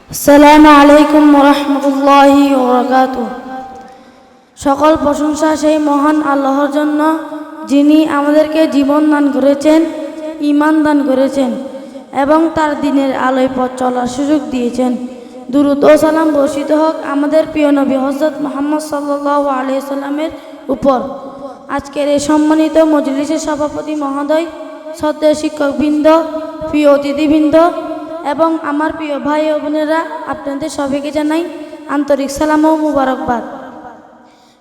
আসসালামু আলাইকুম ওরহমতুল্লাহি ওবরাকাতুহু। সকল প্রশংসা সেই মহান আল্লাহর জন্য, যিনি আমাদেরকে জীবন দান করেছেন, ঈমান দান করেছেন এবং তার দ্বীনের আলোয় পথ চলার সুযোগ দিয়েছেন। দুরূদ ও সালাম বর্ষিত হোক আমাদের প্রিয় নবী হযরত মুহাম্মদ সাল্লাল্লাহু আলাইহি সাল্লামের উপর। আজকের এই সম্মানিত মজলিসের সভাপতি মহোদয়, শ্রদ্ধেয় শিক্ষকবৃন্দ, প্রিয় অতিথিবৃন্দ এবং আমার প্রিয় ভাই ও বোনেরা, আপনাদের সবাইকে জানাই আন্তরিক সালাম ও মুবারকবাদ।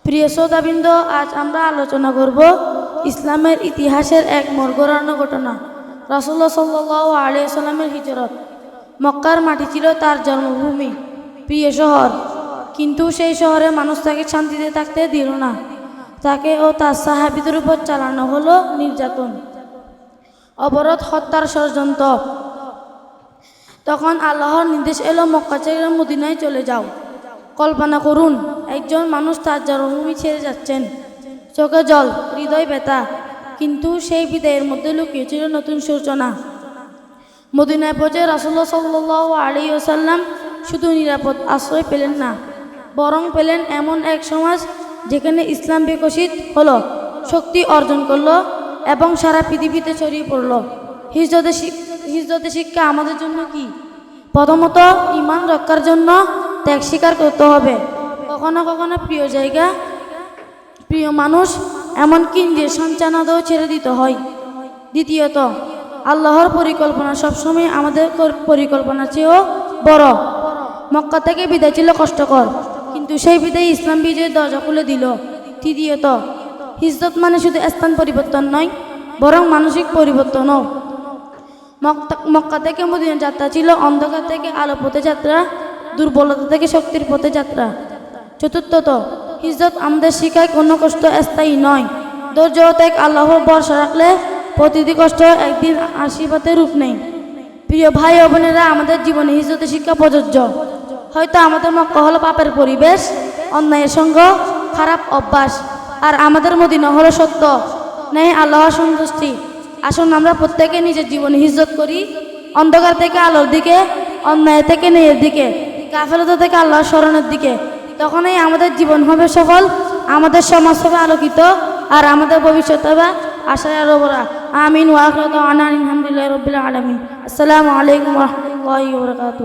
প্রিয় শ্রোতাবৃন্দ, আজ আমরা আলোচনা করব ইসলামের ইতিহাসের এক মোড় ঘোরানো ঘটনা, রাসূলুল্লাহ সাল্লাল্লাহু আলাইহি সাল্লামের হিজরত। মক্কার মাটি ছিল তার জন্মভূমি, প্রিয় শহর, কিন্তু সেই শহরে মানুষ তাকে শান্তিতে থাকতে দিল না। তাকে ও তার সাহাবীদের উপর চালানো হলো নির্যাতন, অবরোধ, হত্যার ষড়যন্ত্র। তখন আল্লাহর নির্দেশ এলো, মক্কা ছেড়ে মদিনায় চলে যাও। কল্পনা করুন, একজন মানুষ তার জন্মভূমি ছেড়ে যাচ্ছেন, চোখে জল, হৃদয় ব্যথা, কিন্তু সেই বিদায়ের মধ্যে লুকিয়ে ছিল নতুন সূচনা। মদিনায় পৌঁছে রাসূলুল্লাহ সাল্লাল্লাহু আলাইহি ওয়াসাল্লাম শুধু নিরাপদ আশ্রয় পেলেন না, বরং পেলেন এমন এক সমাজ যেখানে ইসলাম বিকশিত হলো, শক্তি অর্জন করলো এবং সারা পৃথিবীতে ছড়িয়ে পড়ল। হিজরতের শিক্ষা আমাদের জন্য কি? প্রথমত, ঈমান রক্ষার জন্য ত্যাগ স্বীকার করতে হবে। কখনো কখনো প্রিয় জায়গা, প্রিয় মানুষ, এমনকি নিজের সন্তানাদেরও ছেড়ে দিতে হয়। দ্বিতীয়ত, আল্লাহর পরিকল্পনা সবসময় আমাদের পরিকল্পনার চেয়েও বড়। মক্কা থেকে বিদায় ছিল কষ্টকর, কিন্তু সেই বিদায় ইসলাম বিজয়ের দরজা খুলে দিল। তৃতীয়ত, হিজরত মানে শুধু স্থান পরিবর্তন নয়, বরং মানসিক পরিবর্তনও। মক্কা থেকে মদিনা যাত্রা ছিল অন্ধকার থেকে আলো পথে যাত্রা, দুর্বলতা থেকে শক্তির পথে যাত্রা। চতুর্থত, হিজরত আমাদের শিখায় কোনো কষ্ট স্থায়ী নয়, ধৈর্য ও ত্যাগ। আল্লাহর ভরসা রাখলে প্রতিটি কষ্ট একদিন আশীর্বাদের রূপ নেই। প্রিয় ভাই ও বোনেরা, আমাদের জীবনে হিজরতের শিক্ষা প্রযোজ্য। হয়তো আমাদের মক্কা হলো পাপের পরিবেশ, অন্যায়ের সঙ্গ, খারাপ অভ্যাস, আর আমাদের মদিনা হলো সত্য, ন্যায়, আল্লাহর সন্তুষ্টি। আসুন আমরা প্রত্যেকে নিজের জীবনে হিজরত করি, অন্ধকার থেকে আলোর দিকে, অন্যায় থেকে ন্যায়ের দিকে, গাফিলতা থেকে আল্লাহর স্মরণের দিকে। তখনই আমাদের জীবন হবে সফল, আমাদের সমাজ হবে আলোকিত, আর আমাদের ভবিষ্যৎ হবে আশায় আরো বড়। আমিন ওয়া আখিরু দাওয়ানা আলহামদুলিল্লাহি রাব্বিল আলামিন। আসসালামু আলাইকুম ওয়া রাহমাতুল্লাহি ওয়া বারাকাতুহু।